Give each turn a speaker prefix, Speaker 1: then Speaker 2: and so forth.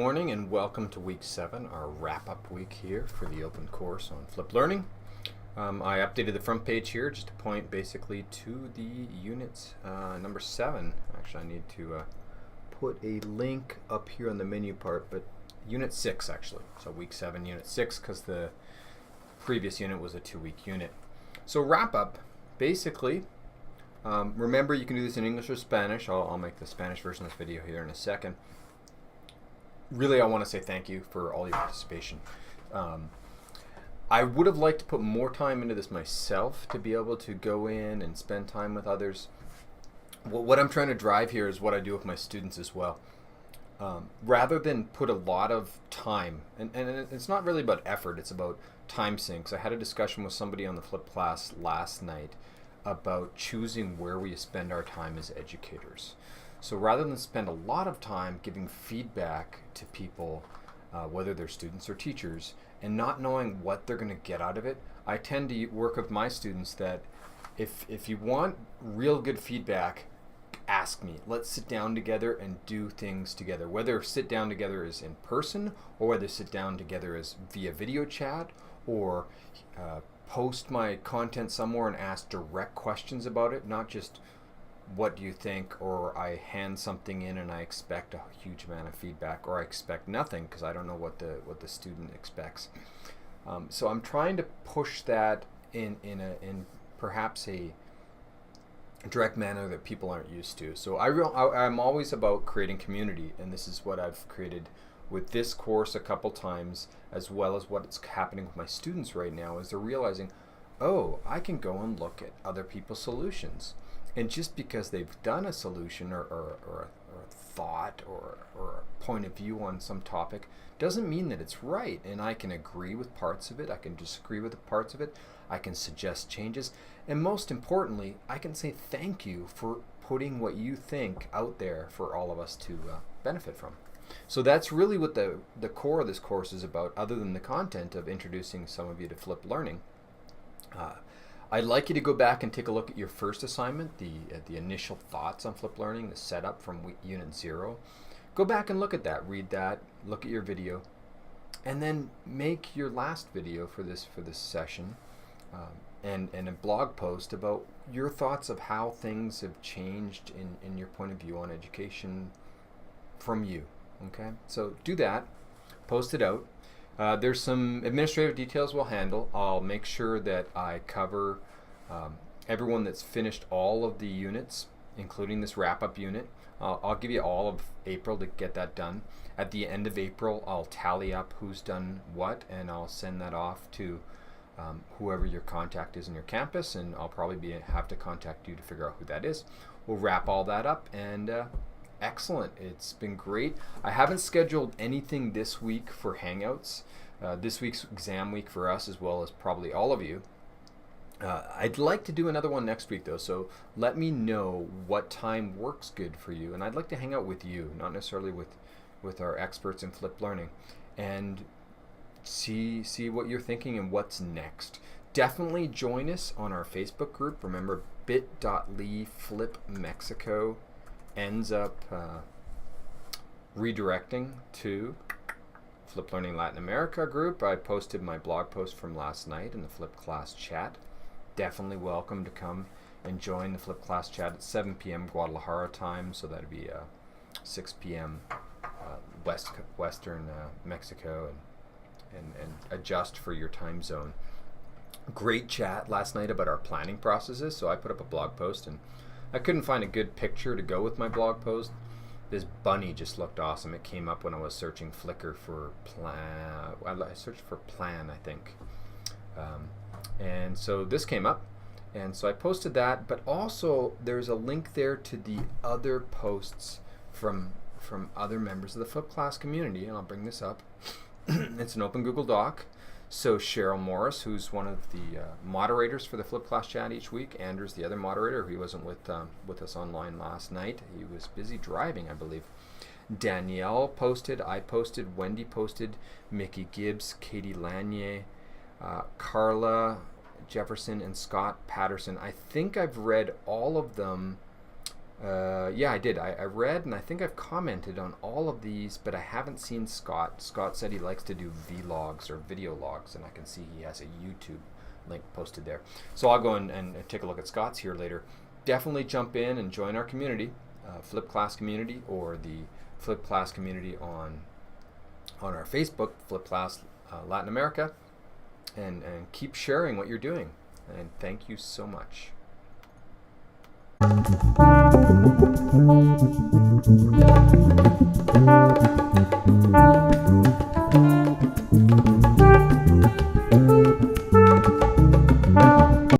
Speaker 1: morning and welcome to week 7, our wrap-up week here for the open course on Flip Learning. I updated the front page here just to point basically to the units number 7. Actually, I need to put a link up here on the menu part, but unit 6 actually. So week 7, unit 6, because the previous unit was a 2-week unit. So wrap-up, basically, remember you can do this in English or Spanish. I'll make the Spanish version of this video here in a second. Really, I want to say thank you for all your participation. I would have liked to put more time into this myself to be able to go in and spend time with others. What I'm trying to drive here is what I do with my students as well. Rather than put a lot of time, and it's not really about effort, it's about time sinks. I had a discussion with somebody on the Flip class last night about choosing where we spend our time as educators. So rather than spend a lot of time giving feedback to people, whether they're students or teachers, and not knowing what they're going to get out of it, I tend to work with my students that if you want real good feedback, ask me. Let's sit down together and do things together. Whether sit down together is in person, or whether sit down together is via video chat, or post my content somewhere and ask direct questions about it, not just what do you think, or I hand something in and I expect a huge amount of feedback, or I expect nothing because I don't know what the student expects. So I'm trying to push that in perhaps a direct manner that people aren't used to. So I'm always about creating community, and this is what I've created with this course a couple times, as well as what's happening with my students right now is they're realizing, oh, I can go and look at other people's solutions. And just because they've done a solution or a thought or a point of view on some topic doesn't mean that it's right. And I can agree with parts of it. I can disagree with the parts of it. I can suggest changes. And most importantly, I can say thank you for putting what you think out there for all of us to benefit from. So that's really what the core of this course is about, other than the content of introducing some of you to Flip Learning. I'd like you to go back and take a look at your first assignment, the initial thoughts on Flip Learning, the setup from Unit 0. Go back and look at that, read that, look at your video, and then make your last video for this session and a blog post about your thoughts of how things have changed in your point of view on education from you. Okay, so do that, post it out. There's some administrative details we'll handle. I'll make sure that I cover everyone that's finished all of the units, including this wrap-up unit. I'll give you all of April to get that done. At the end of April, I'll tally up who's done what, and I'll send that off to whoever your contact is in your campus, and I'll probably have to contact you to figure out who that is. We'll wrap all that up, and excellent. It's been great. I haven't scheduled anything this week for Hangouts. This week's exam week for us, as well as probably all of you. I'd like to do another one next week though, so let me know what time works good for you. And I'd like to hang out with you, not necessarily with our experts in Flip Learning, and see what you're thinking and what's next. Definitely join us on our Facebook group. Remember, bit.ly Flip Mexico ends up redirecting to Flip Learning Latin America group. I posted my blog post from last night in the Flip class chat. Definitely welcome to come and join the Flip class chat at 7 p.m. Guadalajara time, so that'd be 6 p.m. Western Mexico, and adjust for your time zone. Great chat last night about our planning processes, so I put up a blog post, and I couldn't find a good picture to go with my blog post. This bunny just looked awesome. It came up when I was searching Flickr for plan. I searched for plan, I think. And so this came up, and so I posted that, but also there's a link there to the other posts from other members of the Flip class community, and I'll bring this up. It's an open Google Doc. So Cheryl Morris, who's one of the moderators for the Flip class chat each week, Andrew's the other moderator. He wasn't with us online last night. He was busy driving, I believe. Danielle posted, I posted, Wendy posted, Mickey Gibbs, Katie Lanier, Carla Jefferson, and Scott Patterson. I think I've read all of them Yeah, I did. I read and I think I've commented on all of these, but I haven't seen Scott. Scott said he likes to do vlogs or video logs, and I can see he has a YouTube link posted there. So I'll go and take a look at Scott's here later. Definitely jump in and join our community, Flip Class community, or the Flip Class community on our Facebook, Flip Class Latin America, and keep sharing what you're doing. And thank you so much.